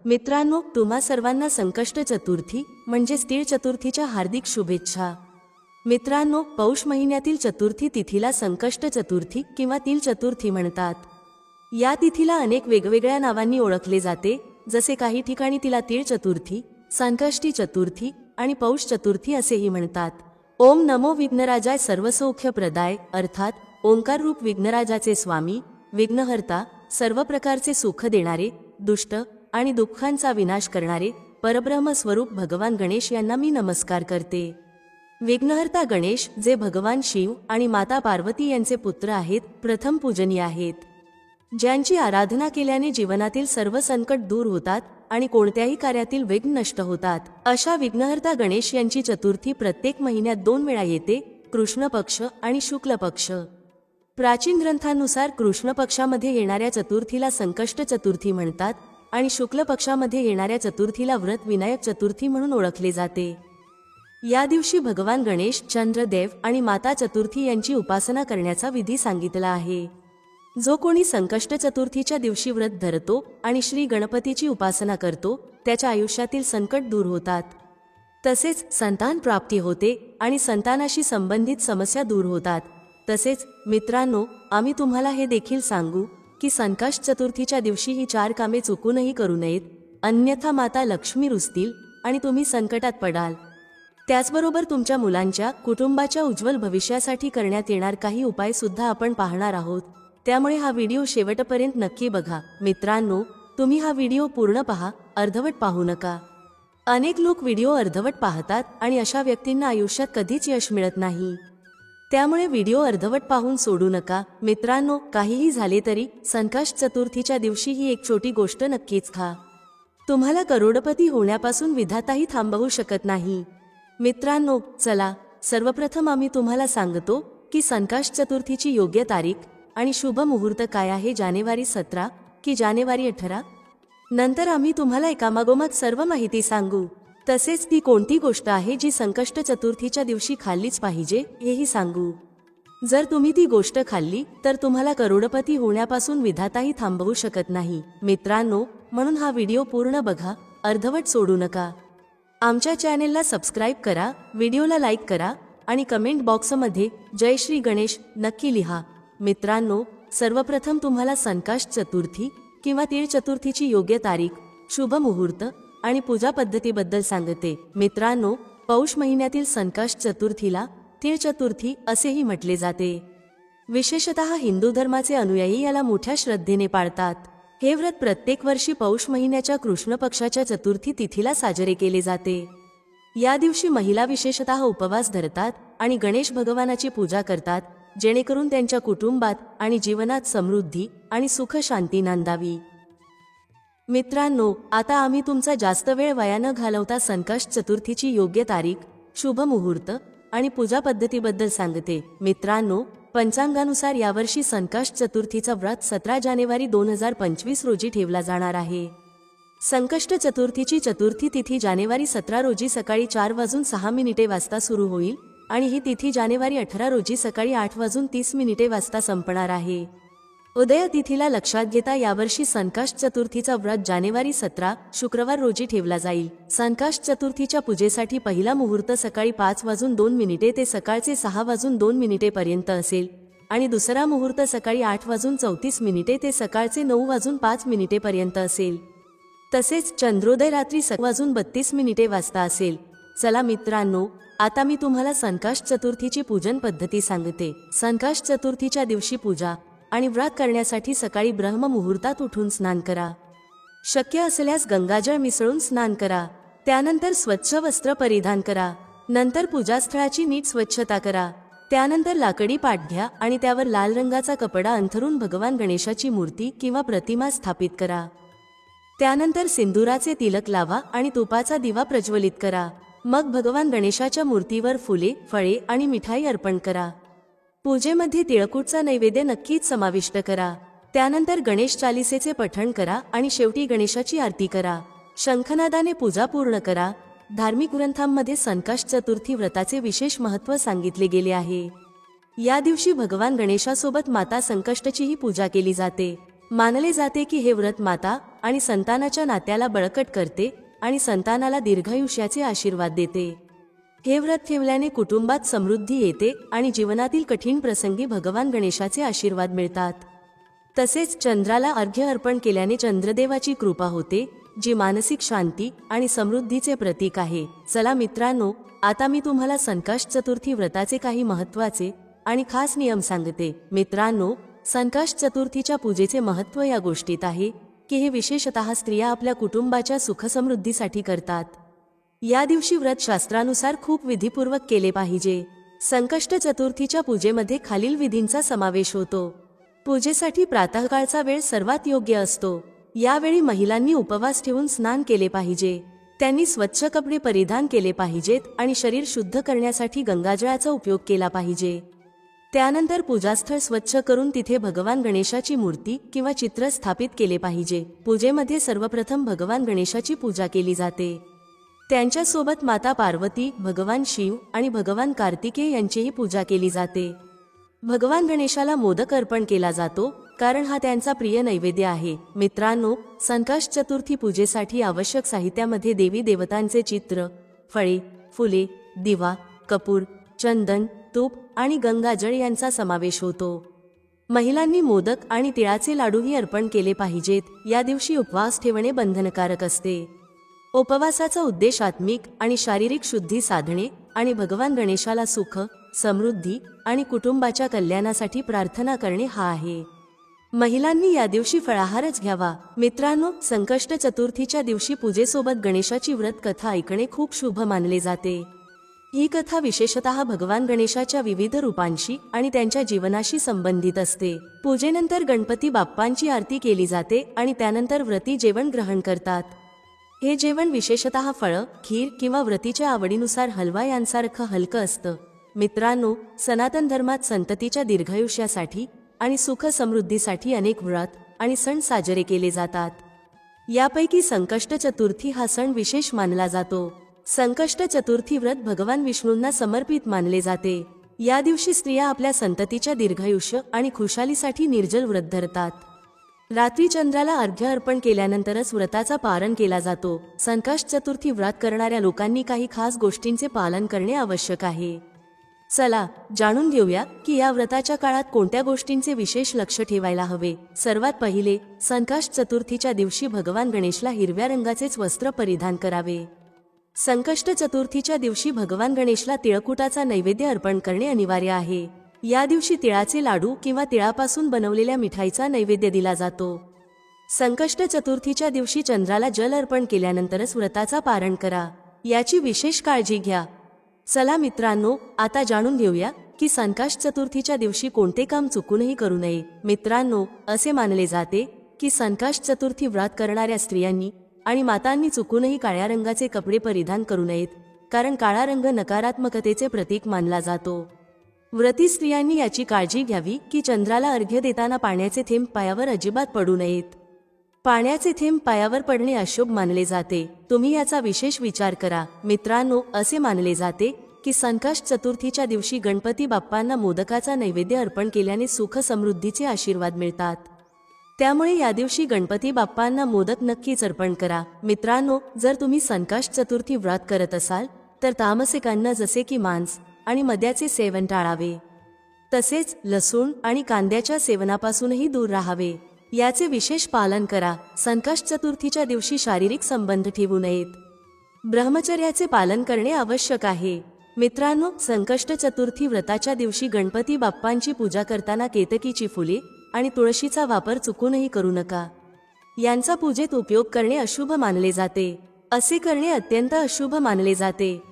मित्रांनो, तुम्हा सर्वांना संकष्ट चतुर्थी म्हणजेच तीळ चतुर्थीच्या हार्दिक शुभेच्छा। मित्रांनो, पौष महिन्यातील चतुर्थी तिथीला संकष्ट चतुर्थी किंवा तीळ चतुर्थी म्हणतात। या तिथीला अनेक वेगवेगळ्या नावांनी ओळखले जाते, जसे काही ठिकाणी तिला तीळ चतुर्थी, संकष्टी चतुर्थी आणि पौष चतुर्थी असेही म्हणतात। ओम नमो विघ्नराजाय सर्वसौख्यप्रदाय अर्थात ओंकार रूप विघ्नराजाचे स्वामी, विघ्नहर्ता, सर्व प्रकारचे सुख देणारे, दुष्ट आणि दुःखांचा विनाश करणारे परब्रह्म स्वरूप भगवान गणेश यांना मी नमस्कार करते। विघ्नहर्ता गणेश, जे भगवान शिव आणि माता पार्वती यांचे पुत्र आहेत, प्रथम पूजनीय आहेत, ज्यांची आराधना केल्याने जीवनातील सर्व संकट दूर होतात आणि कोणत्याही कार्यातील विघ्न नष्ट होतात। अशा विघ्नहर्ता गणेश यांची चतुर्थी प्रत्येक महिन्यात 2 वेळा येते, कृष्ण पक्ष आणि शुक्ल पक्ष। प्राचीन ग्रंथांनुसार कृष्ण पक्षामध्ये येणाऱ्या चतुर्थीला संकष्ट चतुर्थी म्हणतात आणि शुक्ल पक्षामध्ये येणाऱ्या चतुर्थीला व्रत विनायक चतुर्थी म्हणून ओळखले जाते। या दिवशी भगवान गणेश, चंद्रदेव आणि माता चतुर्थी यांची उपासना करण्याचा विधी सांगितला आहे। जो कोणी संकष्ट चतुर्थीच्या दिवशी व्रत धरतो आणि श्री गणपतीची उपासना करतो, त्याच्या आयुष्यातील संकट दूर होतात, तसेच संतान प्राप्ती होते आणि संतानाशी संबंधित समस्या दूर होतात। तसेच मित्रांनो, आम्ही तुम्हाला हे देखील सांगू की संकष्ट चतुर्थीच्या दिवशी ही 4 कामे चुकूनही करू नयेत, अन्यथा माता लक्ष्मी रुसतील आणि तुम्ही संकटात पडाल। त्याचबरोबर तुमच्या मुलांच्या, कुटुंबाच्या उज्ज्वल भविष्यासाठी करण्यात येणार काही उपाय सुद्धा आपण पाहणार आहोत, त्यामुळे हा व्हिडिओ शेवटपर्यंत नक्की बघा। मित्रांनो, तुम्ही हा व्हिडिओ पूर्ण पहा, अर्धवट पाहू नका। अनेक लोक व्हिडिओ अर्धवट पाहतात आणि अशा व्यक्तींना आयुष्यात कधीच यश मिळत नाही, त्यामुळे व्हिडिओ अर्धवट पाहून सोडू नका। मित्रांनो, काहीही झाले तरी संकष्ट चतुर्थीच्या दिवशी ही एक छोटी गोष्ट नक्कीच खा, तुम्हाला करोडपती होण्यापासून विधाताही थांबवू शकत नाही। मित्रांनो, चला सर्वप्रथम आम्ही तुम्हाला सांगतो की संकष्ट चतुर्थीची योग्य तारीख आणि शुभ मुहूर्त काय आहे, जानेवारी 17 की जानेवारी 18। नंतर आम्ही तुम्हाला एकामागोमाग सर्व माहिती सांगू, तसेच ती कोणती गोष्ट आहे जी संकष्ट चतुर्थीच्या दिवशी खाल्लीच पाहिजे हेही सांगू। जर तुम्ही ती गोष्ट खाल्ली तर तुम्हाला करोडपती होण्यापासून विधाताही थांबवू शकत नाही। मित्रांनो, म्हणून हा व्हिडिओ पूर्ण बघा, अर्धवट सोडू नका। आमच्या चॅनेलला सबस्क्राईब करा, व्हिडिओला लाईक करा आणि कमेंट बॉक्समध्ये जय श्री गणेश नक्की लिहा। मित्रांनो, सर्वप्रथम तुम्हाला संकष्ट चतुर्थी किंवा तीळ चतुर्थीची योग्य तारीख, शुभ मुहूर्त आणि पूजा पद्धतीबद्दल सांगते। मित्रांनो, पौष महिन्यातील संकष्ट चतुर्थीला तीळ चतुर्थी असेही म्हटले जाते। विशेषतः हिंदू धर्माचे अनुयायी याला मोठ्या श्रद्धेने पाळतात। हे व्रत प्रत्येक वर्षी पौष महिन्याच्या कृष्ण पक्षाच्या चतुर्थी तिथीला साजरे केले जाते। या दिवशी महिला विशेषतः उपवास धरतात आणि गणेश भगवानाची पूजा करतात, जेणेकरून त्यांच्या कुटुंबात आणि जीवनात समृद्धी आणि सुख शांती नांदावी। मित्रांनो, आता आम्ही तुमचा जास्त वेळ वाया न घालवता संकष्ट चतुर्थीची योग्य तारीख, शुभ मुहूर्त आणि पूजा पद्धतीबद्दल सांगते। मित्रांनो, पंचांगानुसार यावर्षी संकष्ट चतुर्थीचा व्रत 17 जानेवारी 2025 रोजी ठेवला जाणार आहे। संकष्ट चतुर्थीची चतुर्थी तिथी जानेवारी 17 रोजी सकाळी 4:06 वाजता सुरू होईल आणि ही तिथी जानेवारी 18 रोजी सकाळी 8:30 वाजता संपणार आहे। उदय तिथीला लक्षात घेता यावर्षी संकष्ट चतुर्थीचा व्रत जानेवारी 17 शुक्रवार रोजी ठेवला जाईल। संकष्ट चतुर्थीच्या पूजेसाठी पहिला मुहूर्त सकाळी 5:02 ते सकाळचे 6:02 पर्यंत असेल आणि दुसरा मुहूर्त सकाळी 8:34 ते सकाळचे 9:05 पर्यंत असेल। तसेच चंद्रोदय रात्री 6:32 वाजता असेल। चला मित्रांनो, आता मी तुम्हाला संकष्ट चतुर्थीची पूजन पद्धती सांगते। संकष्ट चतुर्थीच्या दिवशी पूजा आणि व्रत करण्यासाठी सकाळी ब्रह्म मुहूर्तात उठून स्नान करा। शक्य असल्यास गंगाजळ मिसळून स्नान करा। त्यानंतर स्वच्छ वस्त्र परिधान करा। नंतर पूजास्थळाची नीट स्वच्छता करा। त्यानंतर लाकडी पाट घ्या आणि त्यावर लाल रंगाचा कपडा अंथरून भगवान गणेशाची मूर्ती किंवा प्रतिमा स्थापित करा। त्यानंतर सिंदुराचे तिलक लावा आणि तुपाचा दिवा प्रज्वलित करा। मग भगवान गणेशाच्या मूर्तीवर फुले, फळे आणि मिठाई अर्पण करा। पूजेमध्ये तिळकुटचा नैवेद्य नक्कीच समाविष्ट करा। त्यानंतर गणेश चालिसेचे पठण करा आणि शेवटी गणेशाची आरती करा। शंखनादाने पूजा पूर्ण करा। धार्मिक ग्रंथांमध्ये संकष्ट चतुर्थी व्रताचे विशेष महत्त्व सांगितले गेले आहे। या दिवशी भगवान गणेशासोबत माता संकष्टचीही पूजा केली जाते। मानले जाते की हे व्रत माता आणि संतानाच्या नात्याला बळकट करते आणि संतानाला दीर्घायुष्याचे आशीर्वाद देते. हे व्रत ठेवल्याने कुटुंबात समृद्धी येते आणि जीवनातील कठीण प्रसंगी भगवान गणेशाचे आशीर्वाद मिळतात. तसेच चंद्राला अर्घ्य अर्पण केल्याने चंद्रदेवाची कृपा होते, जी मानसिक शांती आणि समृद्धीचे प्रतीक आहे. चला मित्रांनो, आता मी तुम्हाला संकष्ट चतुर्थी व्रताचे काही महत्त्वाचे आणि खास नियम सांगते. मित्रांनो, संकष्ट चतुर्थीच्या पूजेचे महत्त्व या गोष्टीत आहे की हे विशेषतः स्त्रिया आपल्या कुटुंबाच्या सुखसमृद्धीसाठी करतात. या दिवशी व्रत शास्त्रानुसार खूप विधीपूर्वक केले पाहिजे. संकष्ट चतुर्थीच्या पूजेमध्ये खालील विधींचा समावेश होतो. पूजेसाठी प्रातःकाळचा वेळ सर्वात योग्य असतो. यावेळी महिलांनी उपवास ठेवून स्नान केले पाहिजे. त्यांनी स्वच्छ कपडे परिधान केले पाहिजेत आणि शरीर शुद्ध करण्यासाठी गंगाजळाचा उपयोग केला पाहिजे. त्यानंतर पूजास्थळ स्वच्छ करून तिथे भगवान गणेशाची मूर्ती किंवा चित्र स्थापित केले पाहिजे. पूजेमध्ये सर्वप्रथम भगवान गणेशाची पूजा केली जाते. त्यांच्यासोबत माता पार्वती, भगवान शिव आणि भगवान कार्तिकेय यांचीही पूजा केली जाते. भगवान गणेशाला मोदक अर्पण केला जातो, कारण हा त्यांचा प्रिय नैवेद्य आहे. मित्रांनो, संकष्ट चतुर्थी पूजेसाठी आवश्यक साहित्यामध्ये देवी देवतांचे चित्र, फळे, फुले, दिवा, कपूर, चंदन, तूप आणि गंगाजळ यांचा समावेश होतो. महिलांनी मोदक आणि तिळाचे लाडूही अर्पण केले पाहिजेत. या दिवशी उपवास ठेवणे बंधनकारक असते. उपवासाचा उद्देश आत्मिक आणि शारीरिक शुद्धी साधणे आणि भगवान गणेशाला सुख, समृद्धी आणि कुटुंबाच्या कल्याणासाठी प्रार्थना करणे हा आहे. महिलांनी या दिवशी फळाहारच घ्यावा. मित्रांनो, संकष्ट चतुर्थीच्या दिवशी पूजेसोबत गणेशाची व्रत कथा ऐकणे खूप शुभ मानले जाते. ही कथा विशेषतः भगवान गणेशाच्या विविध रूपांशी आणि त्यांच्या जीवनाशी संबंधित असते. पूजेनंतर गणपती बाप्पांची आरती केली जाते आणि त्यानंतर व्रती जेवण ग्रहण करतात. हे जेवण विशेषतः फळं, खीर किंवा व्रतीच्या आवडीनुसार हलवा यांसारखं हलकं असतं. मित्रांनो, सनातन धर्मात संततीच्या दीर्घायुष्यासाठी आणि सुख समृद्धीसाठी अनेक व्रत आणि सण साजरे केले जातात. यापैकी संकष्ट चतुर्थी हा सण विशेष मानला जातो. संकष्ट चतुर्थी व्रत भगवान विष्णूंना समर्पित मानले जाते. या दिवशी स्त्रिया आपल्या संततीच्या दीर्घायुष्य आणि खुशालीसाठी निर्जल व्रत धरतात. रात्री चंद्राला अर्घ्य अर्पण केल्यानंतरच व्रताचा पारण केला जातो. संकष्ट चतुर्थी व्रत करणाऱ्या लोकांनी काही खास गोष्टींचे पालन करणे आवश्यक आहे. चला जाणून घेऊया की या व्रताच्या काळात कोणत्या गोष्टींचे विशेष लक्ष ठेवायला हवे. सर्वात पहिले, संकष्ट चतुर्थीच्या दिवशी भगवान गणेशला हिरव्या रंगाचेच वस्त्र परिधान करावे. संकष्ट चतुर्थीच्या दिवशी भगवान गणेशला तिळकुटाचा नैवेद्य अर्पण करणे अनिवार्य आहे. या दिवशी तिळाचे लाडू किंवा तिळापासून बनवलेल्या मिठाईचा नैवेद्य दिला जातो. संकष्ट चतुर्थीच्या दिवशी चंद्राला जल अर्पण केल्यानंतरच व्रताचा पारण करा. याची विशेष काळजी घ्या. चला मित्रांनो, आता जाणून घेऊया की संकष्ट चतुर्थीच्या दिवशी कोणते काम चुकूनही करू नये. मित्रांनो, असे मानले जाते की संकष्ट चतुर्थी व्रत करणाऱ्या स्त्रियांनी आणि मातांनी चुकूनही काळ्या रंगाचे कपडे परिधान करू नयेत, कारण काळा रंग नकारात्मकतेचे प्रतीक मानला जातो. व्रती स्त्रियांनी याची काळजी घ्यावी की चंद्राला अर्घ्य देताना पाण्याचे थेंब पायावर अजिबात पडू नयेत. पाण्याचे थेंब पायावर पडणे अशुभ मानले जाते. तुम्ही याचा विशेष विचार करा. मित्रांनो, असे मानले जाते की संकष्ट चतुर्थीच्या दिवशी गणपती बाप्पांना मोदकाचा नैवेद्य अर्पण केल्याने सुख समृद्धीचे आशीर्वाद मिळतात. त्यामुळे या दिवशी गणपती बाप्पांना मोदक नक्कीच अर्पण करा. मित्रांनो, जर तुम्ही संकष्ट चतुर्थी व्रत करत असाल तर तामसिक अन्न जसे की मांस आणि मद्याचे सेवन टाळावे. तसेच लसूण आणि कांद्याच्या सेवनापासूनही दूर राहावे. याचे विशेष पालन करा. संकष्ट चतुर्थीच्या दिवशी शारीरिक संबंध ठेवू नयेत. ब्रह्मचर्याचे पालन करणे आवश्यक आहे. मित्रांनो, संकष्ट चतुर्थी व्रताच्या दिवशी गणपती बाप्पांची पूजा करताना केतकीची फुले आणि तुळशीचा वापर चुकूनही करू नका. यांचा पूजेत उपयोग करणे अशुभ मानले जाते. असे करणे अत्यंत अशुभ मानले जाते.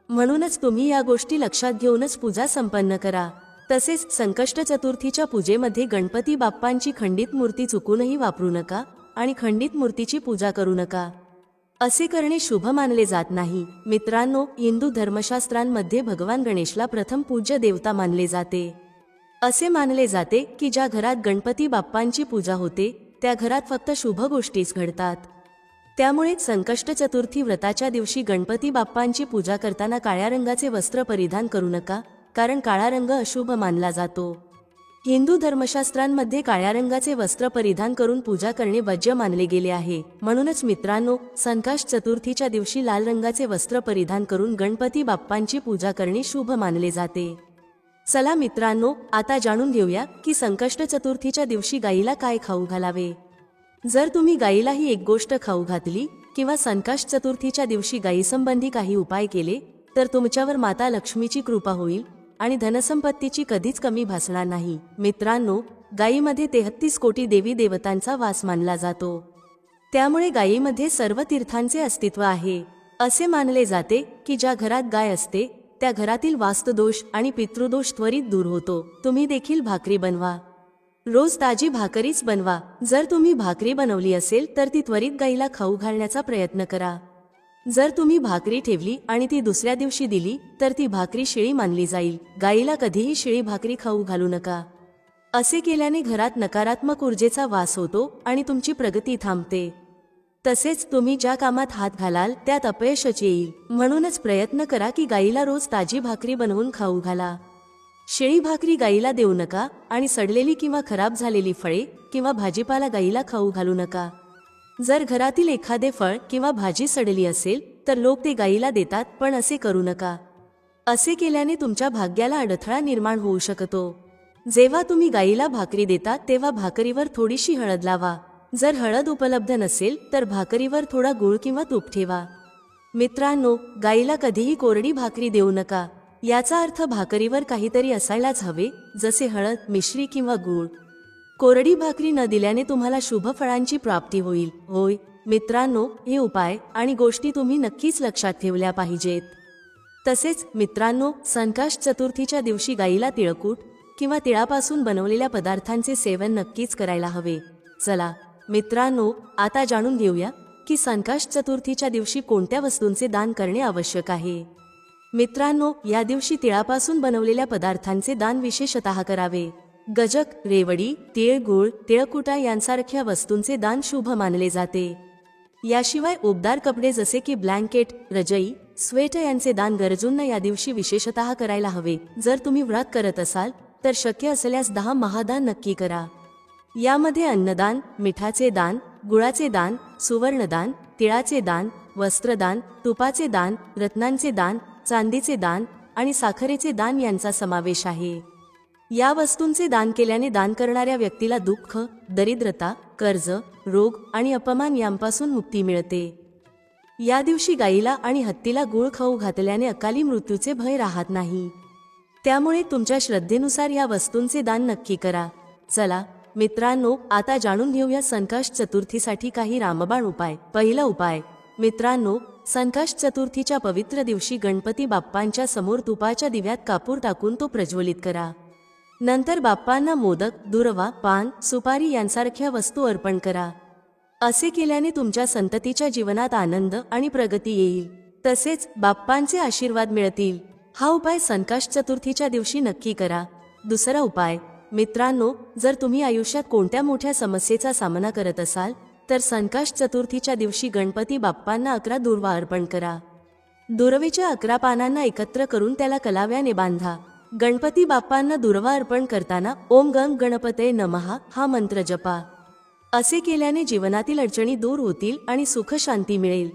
म्हणूनच तुम्ही या गोष्टी लक्षात घेऊनच पूजा संपन्न करा. तसेच संकष्ट चतुर्थीच्या पूजेमध्ये गणपती बाप्पांची खंडित मूर्ती चुकूनही वापरू नका आणि खंडित मूर्तीची पूजा करू नका. असे करणे शुभ मानले जात नाही. मित्रांनो, हिंदू धर्मशास्त्रांमध्ये भगवान गणेशला प्रथम पूज्य देवता मानले जाते. असे मानले जाते की ज्या घरात गणपती बाप्पांची पूजा होते त्या घरात फक्त शुभ गोष्टीच घडतात. त्यामुळे संकष्ट चतुर्थी व्रताच्या दिवशी गणपती बाप्पांची पूजा करताना काळ्या रंगाचे वस्त्र परिधान करू नका, कारण काळा रंग अशुभ मानला जातो. हिंदू धर्मशास्त्रांमध्ये काळ्या रंगाचे वस्त्र परिधान करून पूजा करणे वज्य मानले गेले आहे. म्हणूनच मित्रांनो, संकष्ट चतुर्थीच्या दिवशी लाल रंगाचे वस्त्र परिधान करून गणपती बाप्पांची पूजा करणे शुभ मानले जाते. चला मित्रांनो, आता जाणून घेऊया की संकष्ट चतुर्थीच्या दिवशी गाईला काय खाऊ घालावे. जर तुम्ही गाईला ही एक गोष्ट खाऊ घातली किंवा संकष्ट चतुर्थीच्या दिवशी गायीसंबंधी काही उपाय केले तर तुमच्यावर माता लक्ष्मीची कृपा होईल आणि धनसंपत्तीची कधीच कमी भासणार नाही. मित्रांनो, गायीमध्ये 33 कोटी देवी देवतांचा वास मानला जातो. त्यामुळे गायीमध्ये सर्व तीर्थांचे अस्तित्व आहे. असे मानले जाते की ज्या घरात गाय असते त्या घरातील वास्तुदोष आणि पितृदोष त्वरित दूर होतो. तुम्ही देखील भाकरी बनवा. रोज ताजी भाकरीच बनवा. जर तुम्ही भाकरी बनवली असेल तर ती त्वरित गाईला खाऊ घालण्याचा प्रयत्न करा. जर तुम्ही भाकरी ठेवली आणि ती दुसऱ्या दिवशी दिली तर ती भाकरी शिळी मानली जाईल. गाईला कधीही शिळी भाकरी खाऊ घालू नका. असे केल्याने घरात नकारात्मक ऊर्जेचा वास होतो आणि तुमची प्रगती थांबते. तसेच तुम्ही ज्या कामात हात घालाल त्यात अपयशच येईल. म्हणूनच प्रयत्न करा की गाईला रोज ताजी भाकरी बनवून खाऊ घाला. शिळी भाकरी गाईला देऊ नका आणि सडलेली किंवा खराब झालेली फळे किंवा भाजीपाला गाईला खाऊ घालू नका. जर घरातील एखादे फळ किंवा भाजी सडली असेल तर लोक ते गाईला देतात, पण असे करू नका. असे केल्याने तुमच्या भाग्याला अडथळा निर्माण होऊ शकतो. जेव्हा तुम्ही गाईला भाकरी देता तेव्हा भाकरीवर थोडीशी हळद लावा. जर हळद उपलब्ध नसेल तर भाकरीवर थोडा गूळ किंवा तूप ठेवा. मित्रांनो, गाईला कधीही कोरडी भाकरी देऊ नका. याचा अर्थ भाकरीवर काहीतरी असायलाच हवे, जसे हळद, मिश्री किंवा गूळ. कोरडी भाकरी न दिल्याने तुम्हाला शुभ फळांची प्राप्ती होईल. होय मित्रांनो, हे उपाय आणि गोष्टी तुम्ही नक्कीच लक्षात ठेवल्या पाहिजेत. तसेच मित्रांनो, संकष्ट चतुर्थीच्या दिवशी गाईला तिळकूट किंवा तिळापासून बनवलेल्या पदार्थांचे सेवन नक्कीच करायला हवे. चला मित्रांनो, आता जाणून घेऊया की संकष्ट चतुर्थीच्या दिवशी कोणत्या वस्तूंचे दान करणे आवश्यक आहे. मित्रांनो, या दिवशी तिळापासून बनवलेल्या पदार्थांचे दान विशेषतः करावे. गजक, रेवडी, तिळगुळ, तिळकुटा यांसारख्या वस्तूंचे दान शुभ मानले जाते. याशिवाय उबदार कपडे जसे की ब्लँकेट, रजई, स्वेटर यांचे दान गरजूंना या दिवशी विशेषतः करायला हवे. जर तुम्ही व्रत करत असाल तर शक्य असल्यास 10 महादान नक्की करा. यामध्ये अन्नदान, मिठाचे दान, गुळाचे दान, सुवर्णदान, तिळाचे दान, वस्त्रदान, तुपाचे दान, रत्नांचे दान, चांदीचे दान आणि साखरेचे दान यांचा समावेश आहे. या वस्तूंचे दान केल्याने दान करणाऱ्या व्यक्तीला दुःख, दरिद्रता, कर्ज, रोग आणि अपमान यांपासून मुक्ती मिळते. या दिवशी गाईला आणि हत्तीला गूळ खाऊ घातल्याने अकाली मृत्यूचे भय राहत नाही. त्यामुळे तुमच्या श्रद्धेनुसार या वस्तूंचे दान नक्की करा. चला मित्रांनो, आता जाणून घेऊया संकष्ट चतुर्थीसाठी काही रामबाण उपाय. पहिला उपाय. मित्रांनो, संकष्ट चतुर्थीच्या पवित्र दिवशी गणपती बाप्पांच्या समोर तुपाच्या दिव्यात कापूर टाकून तो प्रज्वलित करा. नंतर बाप्पांना मोदक, दुर्वा, पान, सुपारी यांसारख्या वस्तू अर्पण करा. असे केल्याने तुमच्या संततीच्या जीवनात आनंद आणि प्रगती येईल. तसेच बाप्पांचे आशीर्वाद मिळतील. हा उपाय संकष्ट चतुर्थीच्या दिवशी नक्की करा. दुसरा उपाय. मित्रांनो, जर तुम्ही आयुष्यात कोणत्या मोठ्या समस्येचा सामना करत असाल तर संकष्ट चतुर्थीच्या दिवशी गणपती बाप्पांना 11 दुर्वा अर्पण करा. दुर्वेच्या 11 पानांना एकत्र करून त्याला कलाव्याने बांधा. गणपती बाप्पांना दुर्वा अर्पण करताना ओम गं गणपतये नमः हा मंत्र जपा. असे केल्याने जीवनातील अडचणी दूर होतील आणि सुख शांती मिळेल.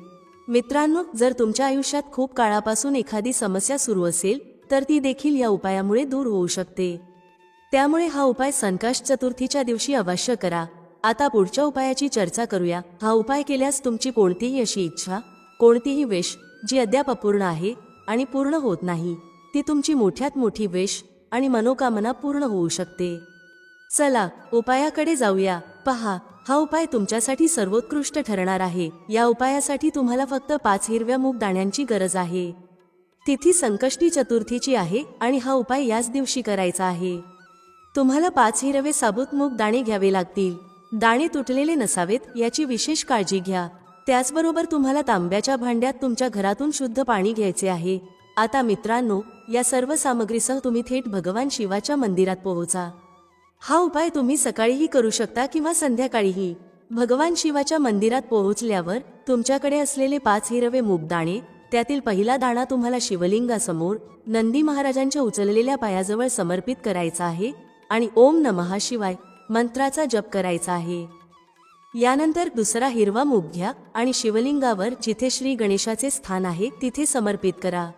मित्रांनो, जर तुमच्या आयुष्यात खूप काळापासून एखादी समस्या सुरू असेल तर ती देखील या उपायामुळे दूर होऊ शकते. त्यामुळे हा उपाय संकष्ट चतुर्थीच्या दिवशी अवश्य करा. आता पुढच्या उपायाची चर्चा करूया. हा उपाय केल्यास तुमची कोणतीही अशी इच्छा, कोणतीही विश जी अद्याप अपूर्ण आहे आणि पूर्ण होत नाही, ती तुमची मोठ्यात मोठी विश आणि मनोकामना पूर्ण होऊ शकते. चला उपायाकडे जाऊया. पहा, हा उपाय तुमच्यासाठी सर्वोत्कृष्ट ठरणार आहे. या उपायासाठी तुम्हाला फक्त 5 हिरव्या मूग दाण्यांची गरज आहे. तिथी संकष्टी चतुर्थीची आहे आणि हा उपाय याच दिवशी करायचा आहे. तुम्हाला 5 हिरवे साबूत मूग दाणे घ्यावे लागतील. दाणे तुटलेले नसावेत याची विशेष काळजी घ्या. त्याचबरोबर तुम्हाला तांब्याच्या भांड्यात तुमच्या घरातून शुद्ध पाणी घ्यायचे आहे. आता मित्रांनो, या सर्व सामग्रीसह तुम्ही थेट भगवान शिवाच्या मंदिरात पोहोचा. हा उपाय तुम्ही सकाळीही करू शकता किंवा संध्याकाळीही. भगवान शिवाच्या मंदिरात पोहोचल्यावर तुमच्याकडे असलेले 5 हिरवे मूग दाणे, त्यातील पहिला दाणा तुम्हाला शिवलिंगासमोर नंदी महाराजांच्या उचललेल्या पायाजवळ समर्पित करायचा आहे आणि ओम नमः शिवाय मंत्राचा जप करायचा आहे. यानंतर दुसरा हिरवा मूग घ्या आणि शिवलिंगावर जिथे श्री गणेशाचे स्थान आहे तिथे समर्पित करा.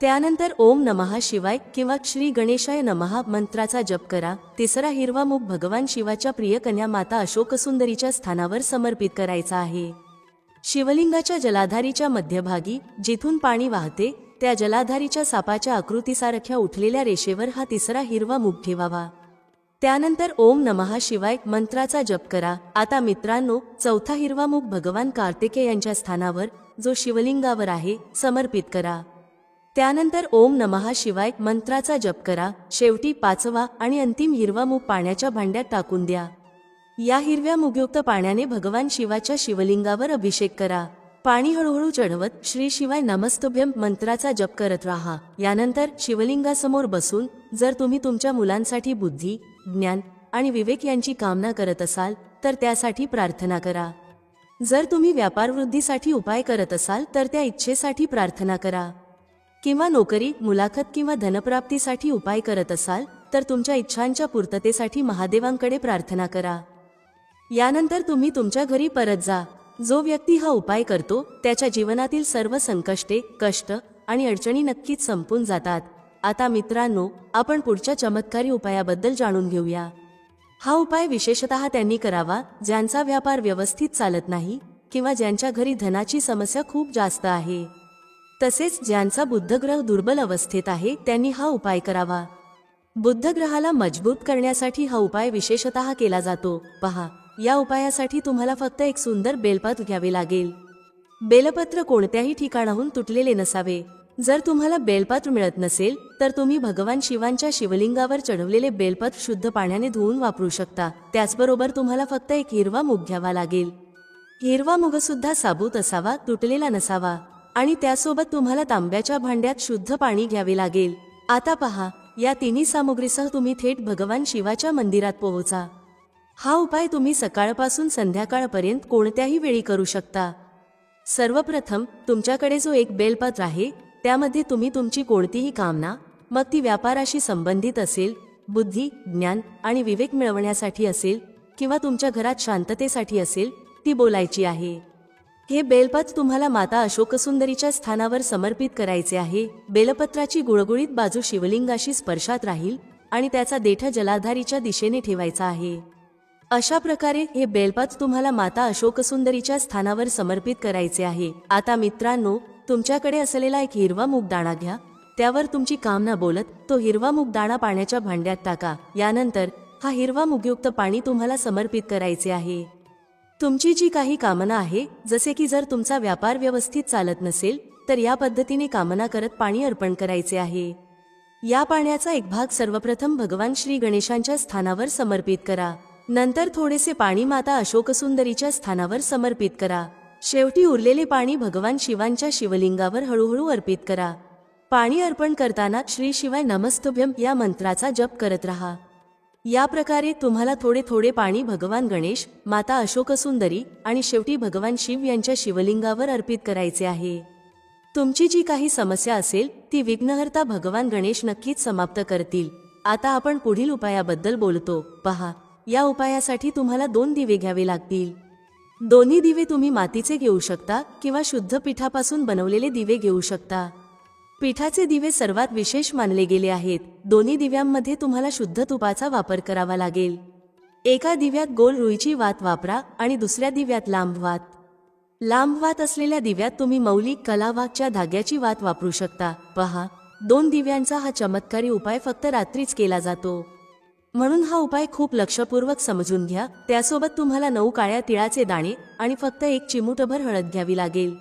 त्यानंतर ओम नमः शिवाय किंवा श्री गणेशाय नमः मंत्राचा जप करा. तिसरा हिरवा मूग भगवान शिवाच्या प्रिय कन्या माता अशोकसुंदरीच्या स्थानावर समर्पित करायचा आहे. शिवलिंगाच्या जलाधारीच्या मध्यभागी जिथून पाणी वाहते त्या जलाधारीच्या सापाच्या आकृतीसारख्या उठलेल्या रेषेवर हा तिसरा हिरवा मूग ठेवावा. त्यानंतर ओम नमः शिवाय मंत्राचा जप करा. आता मित्रांनो, चौथा हिरवा मूग भगवान कार्तिकेय यांच्या स्थानावर जो शिवलिंगावर आहे समर्पित करा. त्यानंतर ओम नमः शिवाय मंत्राचा जप करा. शेवटी पाचवा आणि अंतिम हिरवा मूग पाण्याच्या भांड्यात टाकून द्या. या हिरव्या मूगयुक्त पाण्याने भगवान शिवाच्या शिवलिंगावर अभिषेक करा. पाणी हळूहळू चढवत श्री शिवाय नमस्तुभ्यम मंत्राचा जप करत राहा. यानंतर शिवलिंगासमोर बसून जर तुम्ही तुमच्या मुलांसाठी बुद्धी, ज्ञान आणि विवेक यांची कामना करत असाल तर त्यासाठी प्रार्थना करा. जर तुम्ही व्यापार वृद्धीसाठी उपाय करत असाल तर त्या इच्छेसाठी प्रार्थना करा. किंवा नोकरी, मुलाखत किंवा धनप्राप्तीसाठी उपाय करत असाल तर तुमच्या इच्छांच्या पूर्ततेसाठी महादेवांकडे प्रार्थना करा. यानंतर तुम्ही तुमच्या घरी परत जा. जो व्यक्ती हा उपाय करतो त्याच्या जीवनातील सर्व संकष्टे, कष्ट आणि अडचणी नक्कीच संपून जातात. आता मित्रांनो, आपण पुढच्या चमत्कारी उपायाबद्दल जाणून घेऊया. हा उपाय विशेषतः त्यांनी करावा ज्यांचा व्यापार व्यवस्थित चालत नाही किंवा ज्यांच्या घरी धनाची समस्या खूप जास्त आहे. तसेच ज्यांचा बुधग्रह दुर्बल अवस्थेत आहे त्यांनी हा उपाय करावा. बुधग्रहाला मजबूत करण्यासाठी हा उपाय विशेषतः केला जातो. पहा, या उपायासाठी तुम्हाला फक्त एक सुंदर बेलपत्र घ्यावे लागेल. बेलपत्र कोणत्याही ठिकाणाहून तुटलेले नसावे. जर तुम्हाला बेलपत्र मिळत नसेल तर तुम्ही भगवान शिवांच्या शिवलिंगावर चढवलेले बेलपत्र शुद्ध पाण्याने धुवून वापरू शकता. त्याचबरोबर तुम्हाला फक्त एक हिरवा मूग घ्यावा लागेल. हिरवा मूग सुद्धा साबूत असावा, तुटलेला नसावा. आणि त्यासोबत तुम्हाला तांब्याच्या भांड्यात शुद्ध पाणी घ्यावे लागेल. आता पहा, या तिन्ही सामुग्रीसह तुम्ही थेट भगवान शिवाच्या मंदिरात पोहोचा. हा उपाय तुम्ही सकाळपासून संध्याकाळपर्यंत कोणत्याही वेळी करू शकता. सर्वप्रथम तुमच्याकडे जो एक बेलपत्र आहे त्यामध्ये तुम्ही तुमची कोणतीही कामना, मग ती व्यापाराशी संबंधित असेल, बुद्धी, ज्ञान आणि विवेक मिळवण्यासाठी असेल किंवा तुमच्या घरात शांततेसाठी असेल, ती बोलायची आहे. हे बेलपत्र तुम्हाला माता अशोकसुंदरीच्या स्थानावर समर्पित करायचे आहे. बेलपत्राची गुळगुळीत बाजू शिवलिंगाशी स्पर्शात राहील आणि त्याचा देठ जलाधारीच्या दिशेने ठेवायचा आहे. अशा प्रकारे हे बेलपत्र तुम्हाला माता अशोकसुंदरीच्या स्थानावर समर्पित करायचे आहे. आता मित्रांनो, तुमच्याकडे असलेला एक हिरवा मूगदाणा घ्या. त्यावर तुमची कामना बोलत तो हिरवा मूगदाणा पाण्याच्या भांड्यात टाका. यानंतर हा हिरवा मूगयुक्त पाणी तुम्हाला समर्पित करायचे आहे. तुमची जी काही कामना आहे, जसे की जर तुमचा व्यापार व्यवस्थित चालत नसेल तर या पद्धतीने कामना करत पाणी अर्पण करायचे आहे. या पाण्याचा एक भाग सर्वप्रथम भगवान श्री गणेशांच्या स्थानावर समर्पित करा. नंतर थोडेसे पाणी माता अशोकसुंदरीच्या स्थानावर समर्पित करा. शेवटी उरलेले पाणी भगवान शिवांच्या शिवलिंगावर हळूहळू अर्पित करा. पाणी अर्पण करताना श्री शिवाय नमस्तुभ्यम या मंत्राचा जप करत राहा. या प्रकारे तुम्हाला थोडे थोडे पाणी भगवान गणेश, माता अशोकसुंदरी आणि शेवटी भगवान शिव यांच्या शिवलिंगावर अर्पित करायचे आहे. तुमची जी काही समस्या असेल ती विघ्नहर्ता भगवान गणेश नक्कीच समाप्त करतील. आता आपण पुढील उपायाबद्दल बोलतो. पहा, या उपायासाठी तुम्हाला 2 दिवे घ्यावे लागतील. दोन्ही दिवे तुम्ही मातीचे घेऊ शकता किंवा शुद्ध पिठापासून बनवलेले दिवे घेऊ शकता. पिठाचे दिवे सर्वात विशेष मानले गेले आहेत. दोन्ही दिव्यांमध्ये तुम्हाला शुद्ध तुपाचा वापर करावा लागेल. एका दिव्यात गोल रुईची वात वापरा आणि दुसऱ्या दिव्यात लांब वात. लांब वात असलेल्या दिव्यात तुम्ही मौली कलावाच्या धाग्याची वात वापरू शकता. पहा, 2 दिव्यांचा हा चमत्कारी उपाय फक्त रात्रीच केला जातो. म्हणून हा उपाय खूप लक्षपूर्वक समजून घ्या. त्यासोबत तुम्हाला 9 काळ्या तिळाचे दाणे आणि फक्त 1 चिमूटभर हळद घ्यावी लागेल.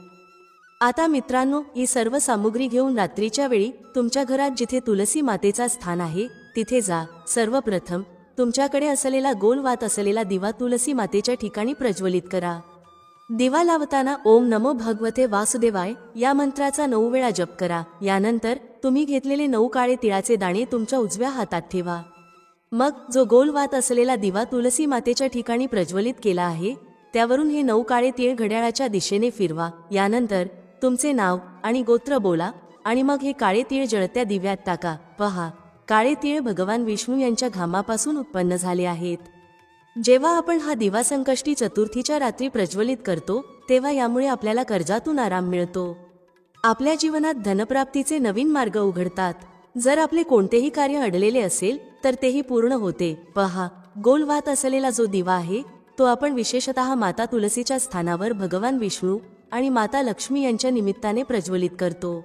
आता मित्रांनो, ही सर्व सामुग्री घेऊन रात्रीच्या वेळी तुमच्या घरात जिथे तुलसी मातेचा स्थान आहे तिथे जा. सर्वप्रथम तुमच्याकडे असलेला गोल वात असलेला दिवा तुलसी मातेच्या ठिकाणी प्रज्वलित करा. दिवा लावताना ओम नमो भगवते वासुदेवाय या मंत्राचा 9 वेळा जप करा. यानंतर तुम्ही घेतलेले 9 काळे तिळाचे दाणे तुमच्या उजव्या हातात ठेवा. मग जो गोल वात असलेला दिवा तुलसी मातेच्या ठिकाणी प्रज्वलित केला आहे त्यावरून हे 9 काळे तीळ घड्याळाच्या दिशेने फिरवा. यानंतर तुमचे नाव आणि गोत्र बोला आणि मग हे काळे तीळ जळत्या दिव्यात टाका. पहा, काळे तीळ भगवान विष्णू यांच्या घामापासून उत्पन्न झाले आहेत. जेव्हा आपण हा दिवा संकष्टी चतुर्थीच्या रात्री प्रज्वलित करतो तेव्हा यामुळे आपल्याला कर्जातून आराम मिळतो. आपल्या जीवनात धनप्राप्तीचे नवीन मार्ग उघडतात. जर आपले कोणतेही कार्य अडलेले असेल तर तेही पूर्ण होते. पहा, गोल वात असलेला जो दिवा आहे तो आपण विशेषतः माता तुलसीच्या स्थानावर भगवान विष्णू आणि माता लक्ष्मी यांच्या निमित्ताने प्रज्वलित करतो.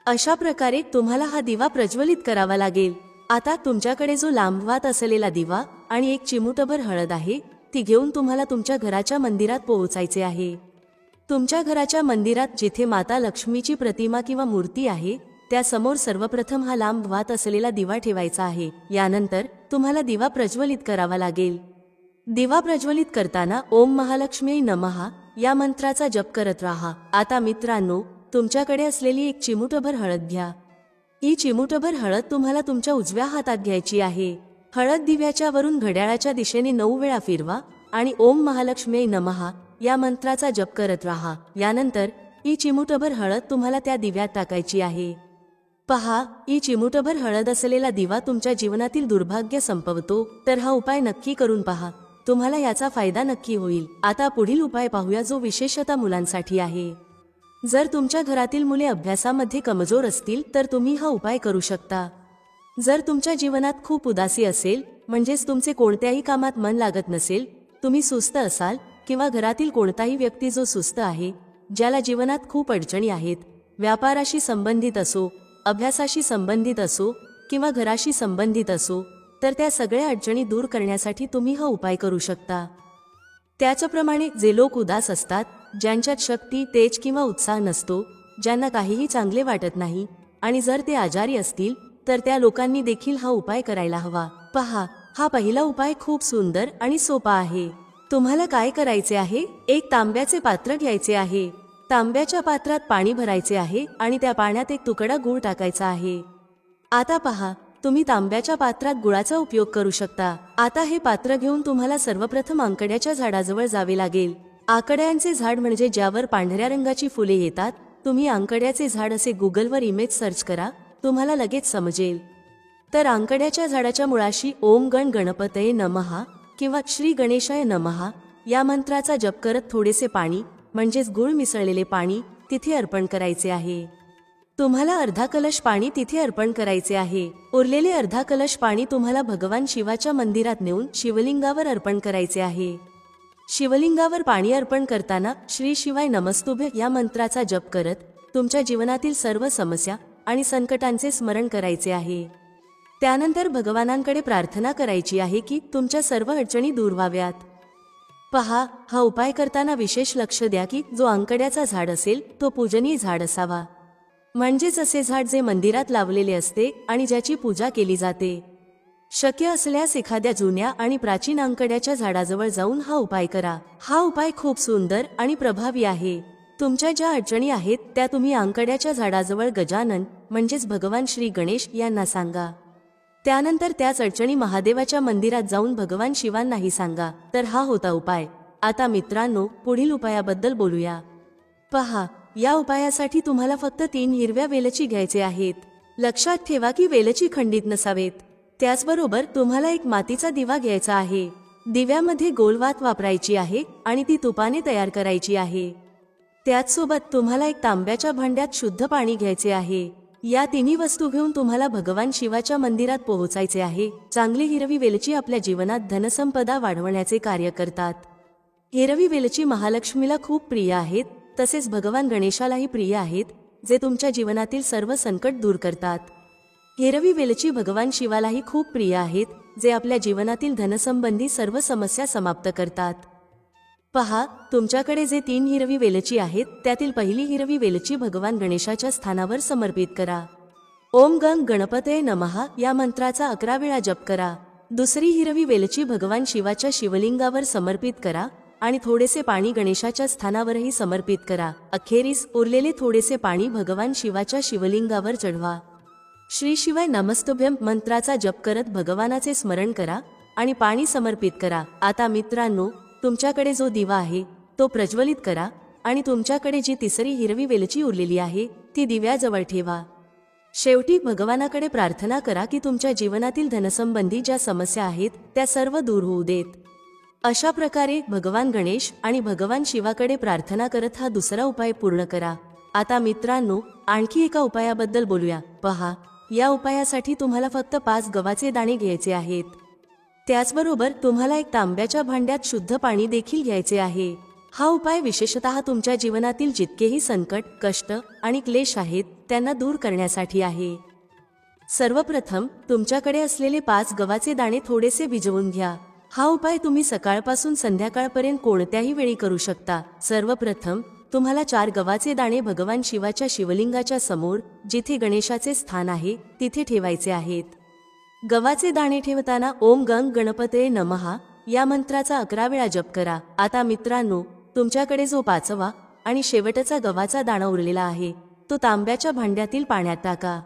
अशा प्रकारे तुम्हाला हा दिवा प्रज्वलित करावा लागेल. आता तुमच्याकडे जो लांबवात असलेला दिवा आणि एक चिमूटभर हळद आहे ती घेऊन तुम्हाला तुमच्या घराच्या मंदिरात पोहोचायचे आहे. तुमच्या घराच्या मंदिरात जिथे माता लक्ष्मीची प्रतिमा किंवा मूर्ती आहे त्यासमोर सर्वप्रथम हा लांब वात असलेला दिवा ठेवायचा आहे. यानंतर तुम्हाला दिवा प्रज्वलित करावा लागेल. दिवा प्रज्वलित करताना ओम महालक्ष्मी नमः या मंत्राचा जप करत राहा. आता मित्रांनो, तुमच्याकडे असलेली एक चिमूटभर हळद घ्या. ही चिमूटभर हळद तुम्हाला तुमच्या उजव्या हातात घ्यायची आहे. हळद दिव्याच्या वरून घड्याळाच्या दिशेने 9 वेळा फिरवा आणि ओम महालक्ष्मी नमः या मंत्राचा जप करत राहा. यानंतर ही चिमूटभर हळद तुम्हाला त्या दिव्यात टाकायची आहे. पहा, ही चिमूटभर हळद असलेला दिवा तुमच्या जीवनातील दुर्भाग्य संपवतो. तर हा उपाय नक्की करून पहा, तुम्हाला याचा फायदा नक्की होईल. आता पुढील उपाय पाहूया, जो विशेषतः मुलांसाठी आहे. जर तुमच्या घरातील मुले अभ्यासामध्ये कमजोर असतील तर तुम्ही हा उपाय करू शकता. जर तुमच्या जीवनात खूप उदासी असेल, म्हणजेच तुमचे कोणत्याही कामात मन लागत नसेल, तुम्ही सुस्त असाल किंवा घरातील कोणताही व्यक्ती जो सुस्त आहे, ज्याला जीवनात खूप अडचणी आहेत, व्यापाराशी संबंधित असो, अभ्यासाशी संबंधित असो किंवा घराशी संबंधित असो, तर त्या सगळ्या अडचणी दूर करण्यासाठी तुम्ही हा उपाय करू शकता. त्याचप्रमाणे जे लोक उदास असतात, ज्यांच्यात शक्ती, तेज किंवा उत्साह नसतो, ज्यांना काहीही चांगले वाटत नाही आणि जर ते आजारी असतील तर त्या लोकांनी देखील हा उपाय करायला हवा. पहा, हा पहिला उपाय खूप सुंदर आणि सोपा आहे. तुम्हाला काय करायचे आहे? एक तांब्याचे पात्र घ्यायचे आहे. तांब्याच्या पात्रात पाणी भरायचे आहे आणि त्या पाण्यात एक तुकडा गूळ टाकायचा आहे. आता पहा, तुम्ही तांब्याच्या पात्रात गुळाचा उपयोग करू शकता. आता हे पात्र घेऊन तुम्हाला सर्वप्रथम आंकड्याच्या झाडाजवळ जावे लागेल. आंकड्यांचे झाड म्हणजे ज्यावर पांढऱ्या रंगाची फुले येतात. तुम्ही आंकड्याचे झाड असे गुगलवर इमेज सर्च करा, तुम्हाला लगेच समजेल. तर आंकड्याच्या झाडाच्या मुळाशी ओम गण गणपतये नमः किंवा श्री गणेशाय नमः या मंत्राचा जप करत थोडेसे पाणी म्हणजेच गुळ मिसळलेले पाणी तिथे अर्पण करायचे आहे. तुम्हाला अर्धा कलश पाणी तिथे अर्पण करायचे आहे. उरलेले अर्धा कलश पाणी तुम्हाला भगवान शिवाच्या मंदिरात नेऊन शिवलिंगावर अर्पण करायचे आहे. शिवलिंगावर पाणी अर्पण करताना श्री शिवाय नमस्तुभ्य या मंत्राचा जप करत तुमच्या जीवनातील सर्व समस्या आणि संकटांचे स्मरण करायचे आहे. त्यानंतर भगवानांकडे प्रार्थना करायची आहे की तुमच्या सर्व अडचणी दूर व्हाव्यात. पहा, हा उपाय करताना विशेष लक्ष द्या की जो आंकड्याचा झाड असेल तो पूजनीय झाड असावा. म्हणजेच असे झाड जे मंदिरात लावलेले असते आणि ज्याची पूजा केली जाते. शक्य असल्यास एखाद्या जुन्या आणि प्राचीन आंकड्याच्या झाडाजवळ जाऊन हा उपाय करा. हा उपाय खूप सुंदर आणि प्रभावी आहे. तुमच्या ज्या अडचणी आहेत त्या तुम्ही आंकड्याच्या झाडाजवळ गजानन म्हणजेच भगवान श्री गणेश यांना सांगा. त्यानंतर त्याच अडचणी महादेवाच्या मंदिरात जाऊन भगवान शिवांनाही सांगा. तर हा होता उपाय. आता मित्रांनो, पुढील उपायाबद्दल बोलूया. पहा, या उपायासाठी तुम्हाला फक्त 3 हिरव्या वेलची घ्यायचे आहेत. लक्षात ठेवा की वेलची खंडित नसावेत. त्याचबरोबर तुम्हाला एक मातीचा दिवा घ्यायचा आहे. दिव्यामध्ये गोलवात वापरायची आहे आणि ती तुपाने तयार करायची आहे. त्याचसोबत तुम्हाला एक तांब्याच्या भांड्यात शुद्ध पाणी घ्यायचे आहे. या तिन्ही वस्तू घेऊन तुम्हाला भगवान शिवाच्या मंदिरात पोहोचायचे आहे. चांगली हिरवी वेलची आपल्या जीवनात धनसंपदा वाढवण्याचे कार्य करतात. हिरवी वेलची महालक्ष्मीला खूप प्रिय आहेत, तसेच भगवान गणेशालाही प्रिय आहेत, जे तुमच्या जीवनातील सर्व संकट दूर करतात. हिरवी वेलची भगवान शिवालाही खूप प्रिय आहेत, जे आपल्या जीवनातील धनसंबंधी सर्व समस्या समाप्त करतात. पहा, तुमच्याकडे जे 3 हिरवी वेलची आहेत त्यातील पहिली हिरवी वेलची भगवान गणेशाच्या स्थानावर समर्पित करा. ओम गंग गणपतये नमः या मंत्राचा 11 वेळा जप करा. दुसरी हिरवी वेलची भगवान शिवाच्या शिवलिंगावर समर्पित करा आणि थोडेसे पाणी गणेशाच्या स्थानावरही समर्पित करा. अखेरीस उरलेले थोडेसे पाणी भगवान शिवाच्या शिवलिंगावर चढवा. श्री शिवाय नमस्तुभ्यम मंत्राचा जप करत भगवानाचे स्मरण करा आणि पाणी समर्पित करा. आता मित्रांनो, तुमच्याकडे जो दिवा आहे तो प्रज्वलित करा आणि तुमच्याकडे जी तिसरी हिरवी वेलची उरलेली आहे ती दिव्याजवळ ठेवा. शेवटी भगवानाकडे प्रार्थना करा की तुमच्या जीवनातील धनसंबंधी ज्या समस्या आहेत त्या सर्व दूर होऊ देत. अशा प्रकारे भगवान गणेश आणि भगवान शिवाकडे प्रार्थना करत हा दुसरा उपाय पूर्ण करा. आता मित्रांनो, आणखी एका उपायाबद्दल बोलूया. पहा, या उपायासाठी तुम्हाला फक्त 5 गव्हाचे दाणे घ्यायचे आहेत. त्याचबरोबर तुम्हाला एक तांब्याच्या भांड्यात शुद्ध पाणी देखील घ्यायचे आहे. हा उपाय विशेषतः तुमच्या जीवनातील जितकेही संकट, कष्ट आणि क्लेश आहेत त्यांना दूर करण्यासाठी आहे. सर्वप्रथम तुमच्याकडे असलेले 5 गव्हाचे दाणे थोडेसे भिजवून घ्या. हा उपाय तुम्ही सकाळपासून संध्याकाळपर्यंत कोणत्याही वेळी करू शकता. सर्वप्रथम तुम्हाला 4 गव्हाचे दाणे भगवान शिवाच्या शिवलिंगाच्या समोर, जिथे गणेशाचे स्थान आहे, तिथे ठेवायचे आहेत. गव्हाचे दाणे ठेवताना ओम गंग गणपतये नमः या मंत्राचा 11 वेळा जप करा. आता मित्रांनो, तुमच्याकडे जो 5वा आणि शेवटचा गव्हाचा दाणा उरलेला आहे तो तांब्याच्या भांड्यातील पाण्यात टाका.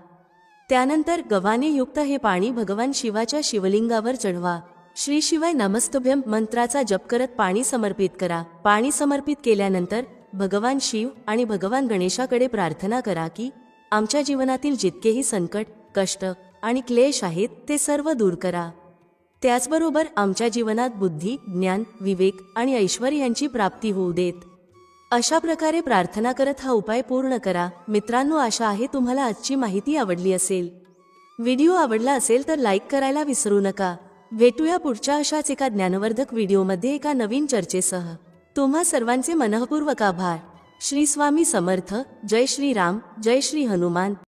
त्यानंतर गव्हाने युक्त हे पाणी भगवान शिवाच्या शिवलिंगावर चढवा. श्री शिवाय नमस्तुभ्यम मंत्राचा जप करत पाणी समर्पित करा. पाणी समर्पित केल्यानंतर भगवान शिव आणि भगवान गणेशाकडे प्रार्थना करा की आमच्या जीवनातील जितकेही संकट, कष्ट आणि क्लेश आहेत ते सर्व दूर करा. त्याचबरोबर आमच्या जीवनात बुद्धी, ज्ञान, विवेक आणि ऐश्वर्य यांची प्राप्ती होऊ देत. अशा प्रकारे प्रार्थना करत हा उपाय पूर्ण करा. मित्रांनो, आशा आहे तुम्हाला आजची माहिती आवडली असेल. व्हिडिओ आवडला असेल तर लाईक करायला विसरू नका. भेटूया पुढच्या अशाच एका ज्ञानवर्धक व्हिडिओमध्ये एका नवीन चर्चेसह. तुम्हा सर्वांचे मनःपूर्वक आभार. श्री स्वामी समर्थ. जय श्री राम, जय श्री हनुमान.